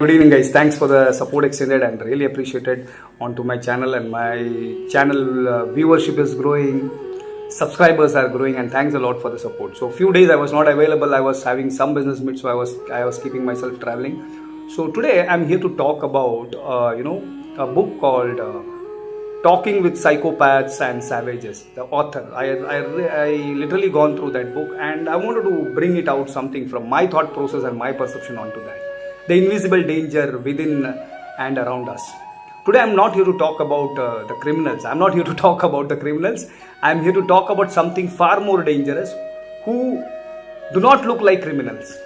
Good evening, guys. Thanks for the support extended and really appreciated onto my channel, and my channel viewership is growing, subscribers are growing, and thanks a lot for the support. So few days I was not available. I was having some business meets, so I was keeping myself traveling. So today I'm here to talk about a book called Talking with Psychopaths and Savages. The author, I literally gone through that book, and I wanted to bring it out something from my thought process and my perception onto that. The invisible danger within and around us. Today I'm not here to talk about the criminals. I'm not here to talk about the criminals. I'm here to talk about something far more dangerous who do not look like criminals.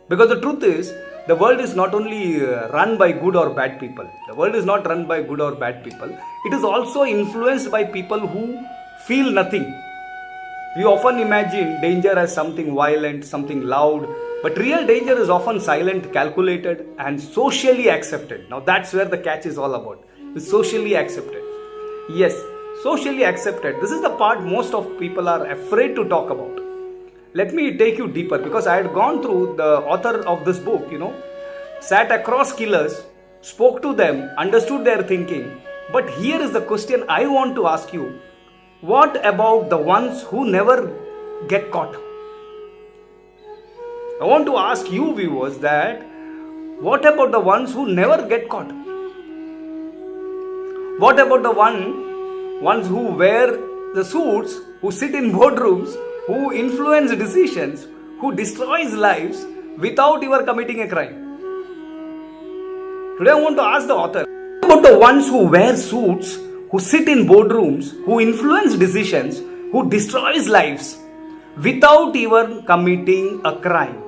Because the truth is, the world is not only run by good or bad people. The world is not run by good or bad people. It is also influenced by people who feel nothing. We often imagine danger as something violent, something loud, but real danger is often silent, calculated, and socially accepted. Now that's where the catch is all about. It's socially accepted. Yes, socially accepted. This is the part most of people are afraid to talk about. Let me take you deeper, because I had gone through the author of this book, sat across killers, spoke to them, understood their thinking. But here is the question I want to ask you. What about the ones who never get caught? I want to ask you viewers that what about the ones who never get caught? What about the ones who wear the suits, who sit in boardrooms, who influence decisions, who destroys lives without ever committing a crime? Today I want to ask the author, what about the ones who wear suits, who sit in boardrooms, who influence decisions, who destroys lives without even committing a crime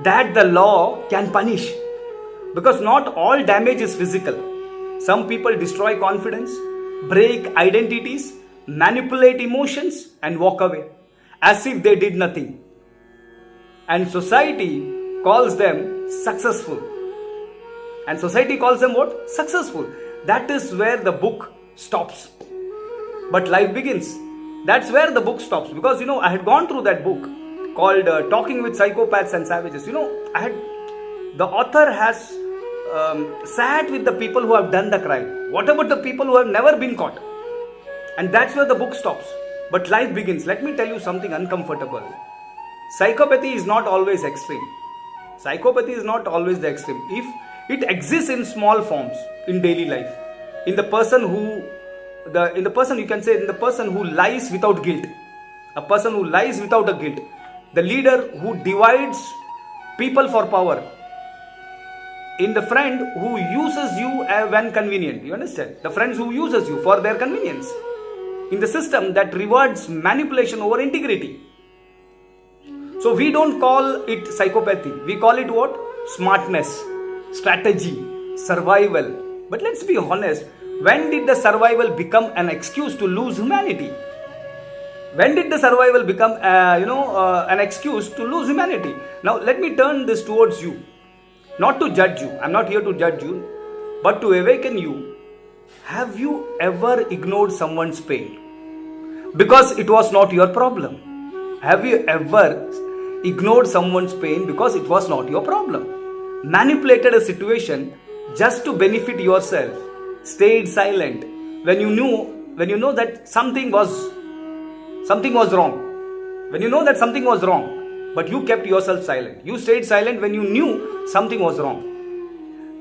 that the law can punish? Because not all damage is physical. Some people destroy confidence, break identities, manipulate emotions, and walk away as if they did nothing. And society calls them successful. And society calls them what? Successful. That is where the book stops. But life begins. That's where the book stops. Because I had gone through that book called Talking with Psychopaths and Savages. The author has sat with the people who have done the crime. What about the people who have never been caught? And that's where the book stops. But life begins. Let me tell you something uncomfortable. Psychopathy is not always extreme. Psychopathy is not always the extreme. If it exists in small forms in daily life, in the person who lies without guilt, a person who lies without a guilt, the leader who divides people for power, in the friend who uses you when convenient. You understand? The friends who uses you for their convenience, in the system that rewards manipulation over integrity. So we don't call it psychopathy. We call it what? Smartness, strategy, survival. But let's be honest. When did the survival become an excuse to lose humanity? When did the survival become, an excuse to lose humanity? Now, let me turn this towards you. Not to judge you. I'm not here to judge you. But to awaken you. Have you ever ignored someone's pain because it was not your problem? Have you ever ignored someone's pain because it was not your problem? Manipulated a situation just to benefit yourself? Stayed silent when you know that something was wrong. When you know that something was wrong, but you kept yourself silent. You stayed silent when you knew something was wrong.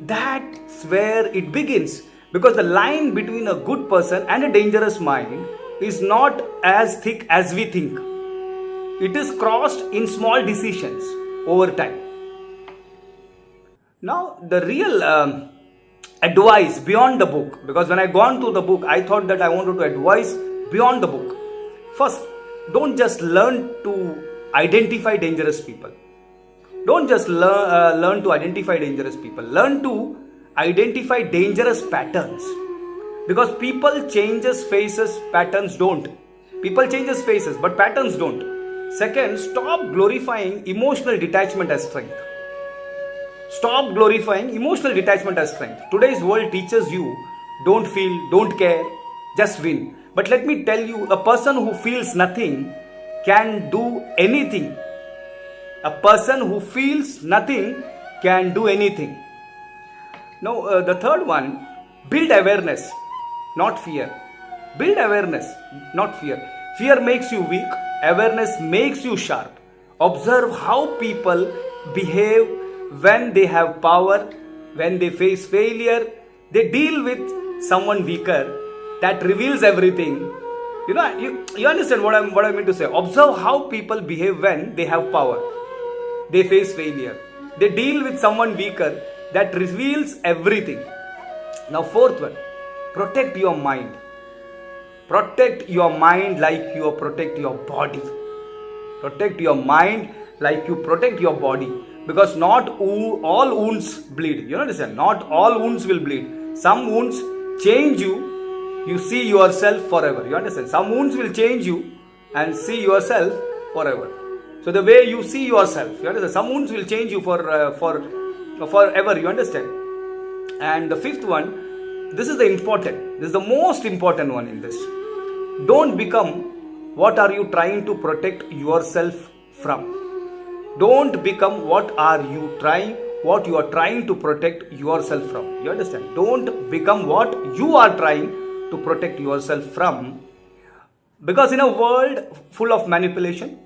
That's where it begins. Because the line between a good person and a dangerous mind is not as thick as we think. It is crossed in small decisions over time. Now, the real advice beyond the book, because when I gone through the book, I thought that I wanted to advise beyond the book. First, don't just learn to identify dangerous people. Don't just learn to identify dangerous people. Learn to identify dangerous patterns. Because people changes faces, patterns don't. People changes faces, but patterns don't. Second, stop glorifying emotional detachment as strength. Stop glorifying emotional detachment as strength. Today's world teaches you, don't feel, don't care, just win. But let me tell you, a person who feels nothing can do anything. A person who feels nothing can do anything. Now, the third one, build awareness, not fear. Build awareness, not fear. Fear makes you weak, awareness makes you sharp. Observe how people behave when they have power, when they face failure, they deal with someone weaker. That reveals everything. You understand what I mean to say. Observe how people behave when they have power, they face failure, they deal with someone weaker. That reveals everything. Now, fourth one, protect your mind. Protect your mind like you protect your body. Protect your mind like you protect your body. Because not all wounds bleed. You understand? Not all wounds will bleed. Some wounds change you. You see yourself forever. You understand? Some wounds will change you and see yourself forever. So the way you see yourself, you understand? Some wounds will change you forever. You understand? And the fifth one, this is the most important one in this. Don't become what are you trying to protect yourself from. Don't become what you are trying to protect yourself from. You understand? Don't become what you are trying to protect yourself from. Because in a world full of manipulation,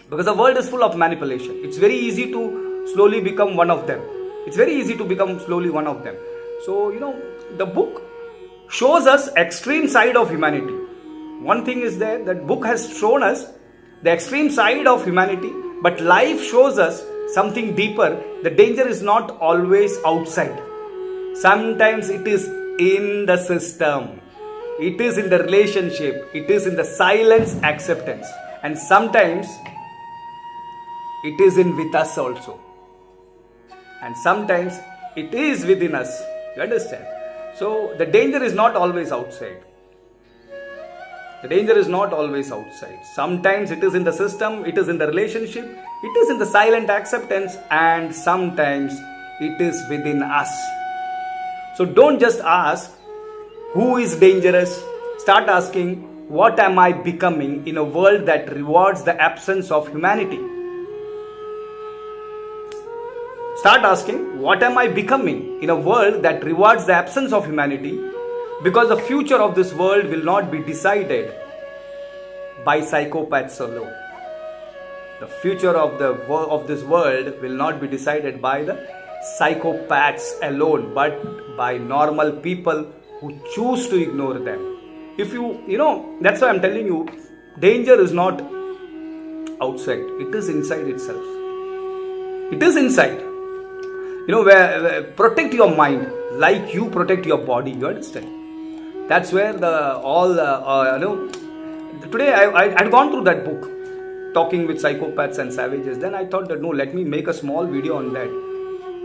because the world is full of manipulation, it's very easy to slowly become one of them. So, the book shows us extreme side of humanity. One thing is there, that book has shown us the extreme side of humanity, but life shows us something deeper. The danger is not always outside. Sometimes it is in the system. It is in the relationship. It is in the silence acceptance. And sometimes it is in with us also. And sometimes it is within us. You understand? So the danger is not always outside. Sometimes it is in the system, it is in the relationship, it is in the silent acceptance, and sometimes it is within us. So don't just ask who is dangerous. Start asking, what am I becoming in a world that rewards the absence of humanity? Start asking, what am I becoming in a world that rewards the absence of humanity? Because the future of this world will not be decided by psychopaths alone. The future of this world will not be decided by the psychopaths alone, but by normal people who choose to ignore them. That's why I'm telling you, danger is not outside. It is inside itself. It is inside. Where protect your mind like you protect your body. You understand? That's where today I'd gone through that book, Talking with Psychopaths and Savages. Then I thought that let me make a small video on that.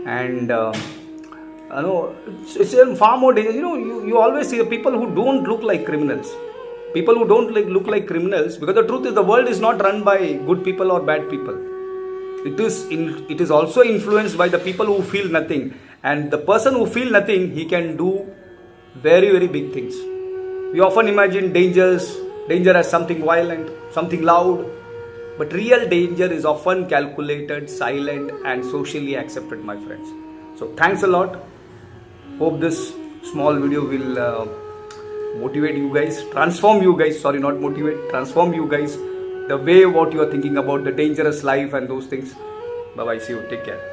And it's far more dangerous. You always see the people who don't look like criminals. People who don't look like criminals, because the truth is the world is not run by good people or bad people. It is also influenced by the people who feel nothing. And the person who feel nothing, he can do very, very big things. We often imagine danger as something violent, something loud. But real danger is often calculated, silent, and socially accepted, my friends. So thanks a lot. Hope this small video will motivate you guys, transform you guys. Sorry, not motivate, transform you guys. The way what you are thinking about the dangerous life and those things. Bye bye. See you. Take care.